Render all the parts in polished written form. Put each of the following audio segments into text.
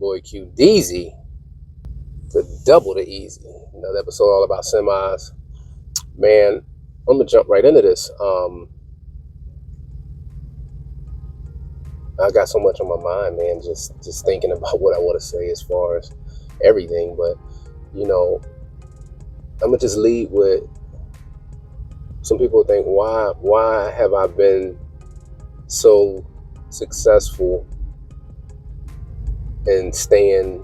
boy Q Deezy to Double the Easy. Another episode all about semis. Man, I'm gonna jump right into this. I got so much on my mind, man. Just thinking about what I want to say as far as everything. But I'm gonna just lead with some people think why have I been so successful in staying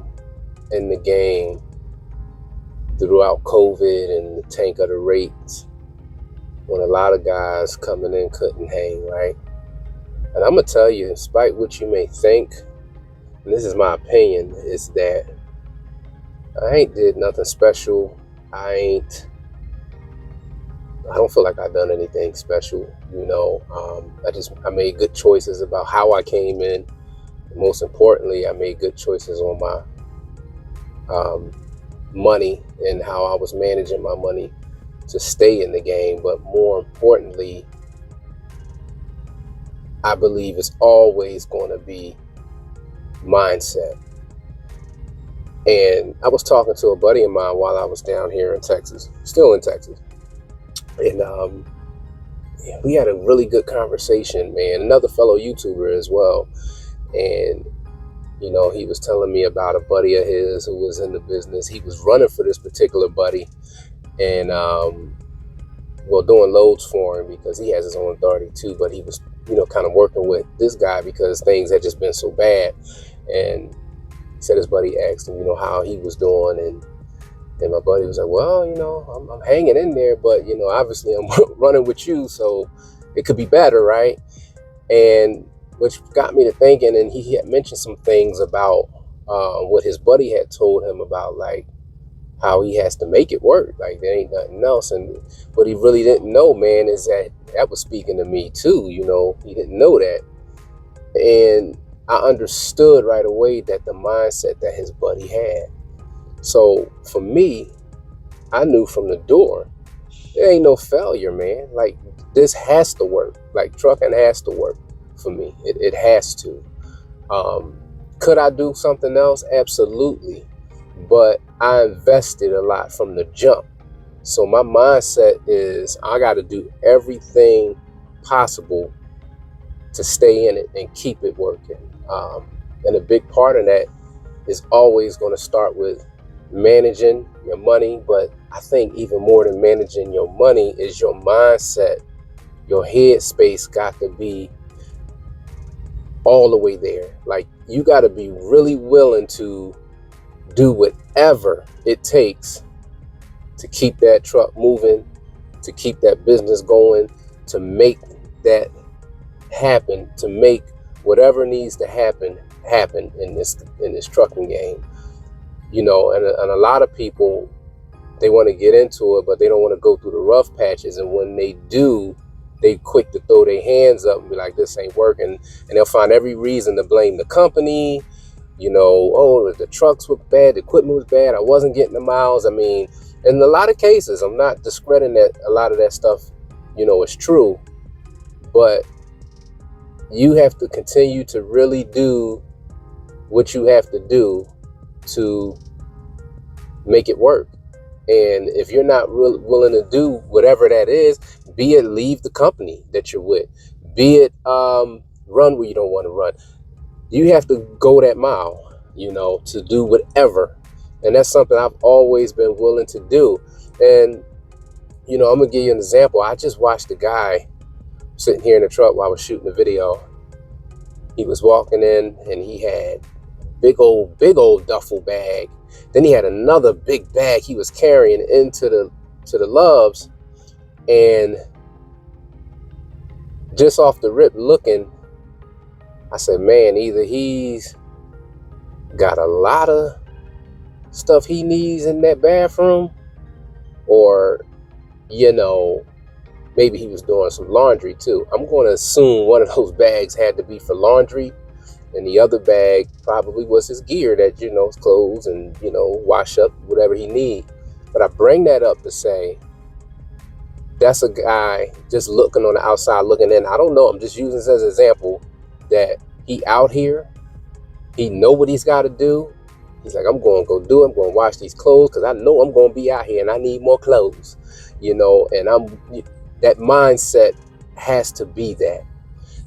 in the game throughout COVID and the tank of the rates when a lot of guys coming in couldn't hang, right? And I'm gonna tell you, despite what you may think, and this is my opinion, is that I ain't did nothing special. I don't feel like I've done anything special. I made good choices about how I came in. Most importantly, I made good choices on my money and how I was managing my money to stay in the game. But more importantly, I believe it's always going to be mindset. And I was talking to a buddy of mine while I was down here in Texas, still in Texas. And we had a really good conversation, man. Another fellow YouTuber as well. And he was telling me about a buddy of his who was in the business. He was running for this particular buddy and, doing loads for him because he has his own authority too. But he was, kind of working with this guy because things had just been so bad. And he said his buddy asked him, how he was doing. And my buddy was like, well, I'm hanging in there, but, obviously I'm running with you, so it could be better, right? And which got me to thinking, and he had mentioned some things about what his buddy had told him about, like, how he has to make it work. Like, there ain't nothing else. And what he really didn't know, man, is that was speaking to me, too. He didn't know that. And I understood right away that the mindset that his buddy had. So for me, I knew from the door, there ain't no failure, man. Like, this has to work. Like, trucking has to work for me. It has to. Could I do something else? Absolutely. But I invested a lot from the jump. So my mindset is I got to do everything possible to stay in it and keep it working. And a big part of that is always going to start with managing your money. But I think even more than managing your money is your mindset. Your headspace got to be all the way there. Like, you got to be really willing to do whatever it takes to keep that truck moving, to keep that business going, to make that happen, to make whatever needs to happen in this trucking game. And a lot of people, they want to get into it, but they don't want to go through the rough patches. And when they do, they quick to throw their hands up and be like, this ain't working. And they'll find every reason to blame the company. Oh, the trucks were bad, the equipment was bad, I wasn't getting the miles. I mean, in a lot of cases, I'm not discrediting that a lot of that stuff, is true. But you have to continue to really do what you have to do to make it work. And if you're not really willing to do whatever that is, be it leave the company that you're with, be it run where you don't want to run, you have to go that mile, to do whatever. And that's something I've always been willing to do. And, I'm going to give you an example. I just watched a guy sitting here in the truck while I was shooting the video. He was walking in and he had big old duffel bag. Then he had another big bag he was carrying into the Loves. And just off the rip looking, I said, man, either he's got a lot of stuff he needs in that bathroom, or, maybe he was doing some laundry too. I'm going to assume one of those bags had to be for laundry, and the other bag probably was his gear that, his clothes and, wash up whatever he need. But I bring that up to say, that's a guy just looking on the outside, looking in. I don't know. I'm just using this as an example that he out here He know what he's got to do. He's like, I'm going to go do it. I'm going to wash these clothes because I know I'm going to be out here and I need more clothes, and that mindset has to be that.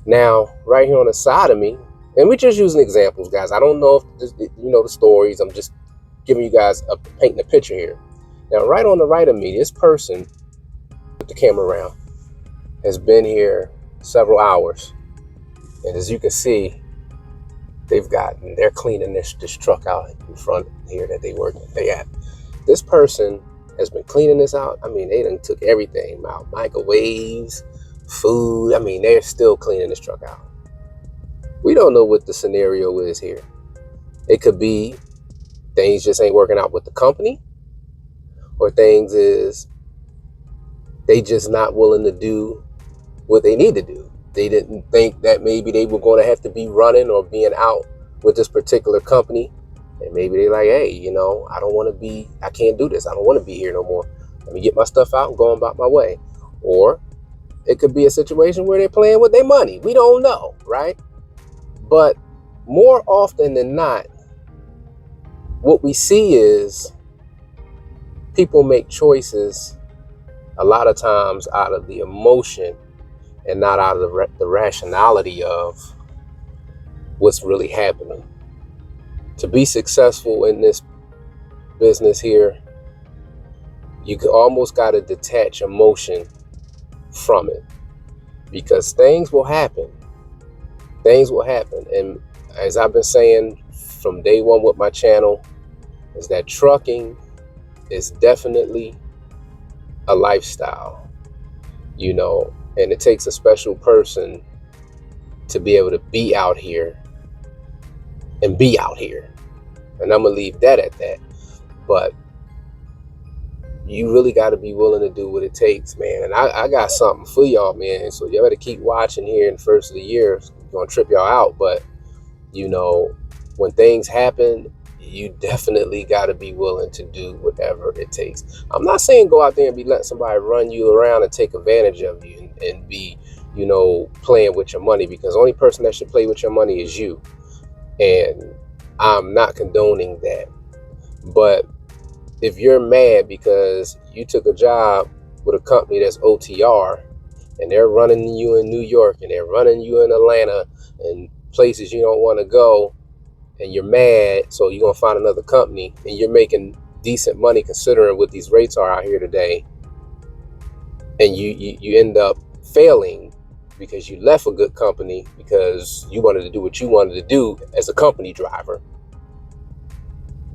Now, right here on the side of me, and we're just using examples, guys. I don't know if this, the stories. I'm just giving you guys painting a picture here. Now, right on the right of me, this person with the camera around has been here several hours, and as you can see, they're cleaning this truck out in front here that they at. This person has been cleaning this out. I mean, they done took everything out, microwaves, food. I mean, they're still cleaning this truck out. We don't know what the scenario is here. It could be things just ain't working out with the company, or things is they just not willing to do what they need to do. They didn't think that maybe they were going to have to be running or being out with this particular company. And maybe they're like, hey, I can't do this. I don't want to be here no more. Let me get my stuff out and go about my way. Or it could be a situation where they're playing with their money. We don't know, right? But more often than not, what we see is people make choices a lot of times out of the emotion and not out of the rationality of what's really happening. To be successful in this business here, you almost got to detach emotion from it, because things will happen. Things will happen. And as I've been saying from day one with my channel, is that trucking is definitely a lifestyle, and it takes a special person to be able to be out here and be out here. And I'm going to leave that at that. But you really got to be willing to do what it takes, man. And I got something for y'all, man. So y'all better keep watching here in the first of the year. It's going to trip y'all out. But, when things happen, you definitely got to be willing to do whatever it takes. I'm not saying go out there and be letting somebody run you around and take advantage of you and be, playing with your money, because the only person that should play with your money is you. And I'm not condoning that. But if you're mad because you took a job with a company that's OTR and they're running you in New York and they're running you in Atlanta and places you don't want to go, and you're mad, so you're going to find another company, and you're making decent money considering what these rates are out here today, and you end up failing because you left a good company because you wanted to do what you wanted to do as a company driver.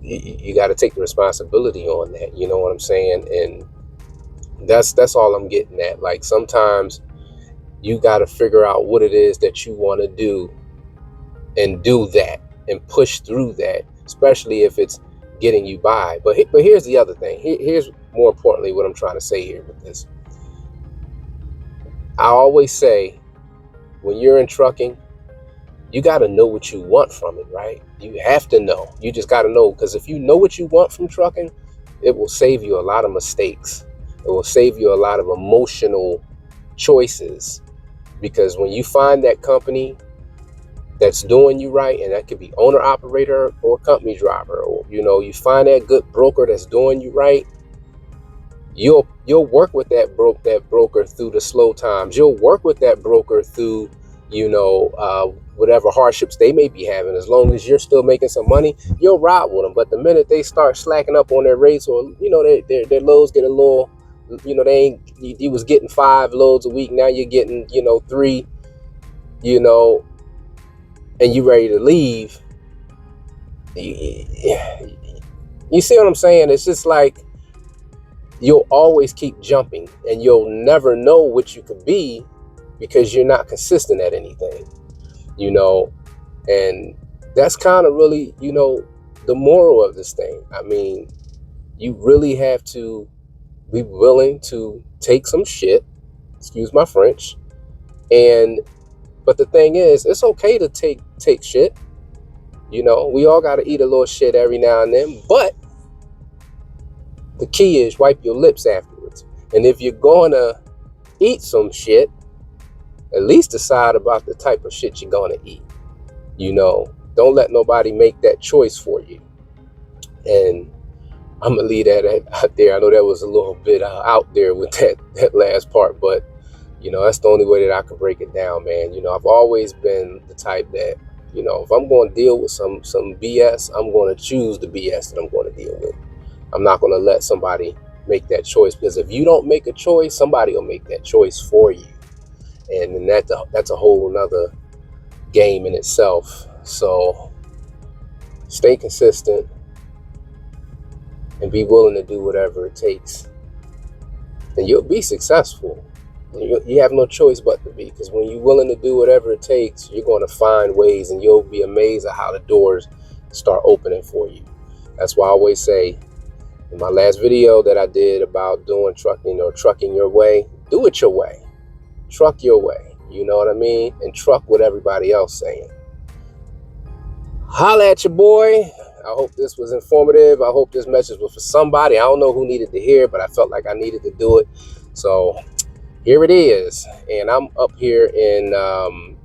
You got to take the responsibility on that. You know what I'm saying? And that's all I'm getting at. Like, sometimes you got to figure out what it is that you want to do and do that and push through that, especially if it's getting you by. But here's the other thing. Here's more importantly what I'm trying to say here with this. I always say, when you're in trucking, you got to know what you want from it, right? You have to know. You just got to know, because if you know what you want from trucking, it will save you a lot of mistakes. It will save you a lot of emotional choices, because when you find that company that's doing you right, and that could be owner operator or company driver, or you find that good broker that's doing you right, you'll work with that broker through the slow times. You'll work with that broker through whatever hardships they may be having. As long as you're still making some money, you'll ride with them. But the minute they start slacking up on their rates, or their loads get a little, they ain't, you was getting 5 loads a week, now you're getting 3, and you ready to leave. You see what I'm saying? It's just like, you'll always keep jumping, and you'll never know what you could be, because you're not consistent at anything, and that's kind of really, the moral of this thing. I mean, you really have to be willing to take some shit, excuse my French, but the thing is, it's okay to take shit. We all got to eat a little shit every now and then, but the key is wipe your lips afterwards. And if you're going to eat some shit, at least decide about the type of shit you're going to eat. Don't let nobody make that choice for you. And I'm gonna leave that out there. I know that was a little bit out there with that last part, but that's the only way that I can break it down, man. I've always been the type that, if I'm going to deal with some BS, I'm going to choose the BS that I'm going to deal with. I'm not going to let somebody make that choice, because if you don't make a choice, somebody will make that choice for you, and then that's a whole nother game in itself. So stay consistent and be willing to do whatever it takes, and you'll be successful. You have no choice but to be, because when you're willing to do whatever it takes, you're going to find ways, and you'll be amazed at how the doors start opening for you. That's why I always say, in my last video that I did about doing trucking, or trucking your way, do it your way. Truck your way. You know what I mean? And truck what everybody else saying. Holla at your boy. I hope this was informative. I hope this message was for somebody. I don't know who needed to hear it, but I felt like I needed to do it. So here it is. And I'm up here in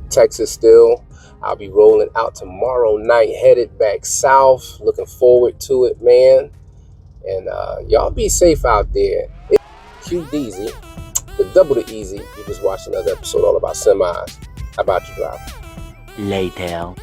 Texas still. I'll be rolling out tomorrow night, headed back south. Looking forward to it, man. And y'all be safe out there. It's QDeezy, the double the easy. You just watched another episode all about semis. How about you, driver? Later.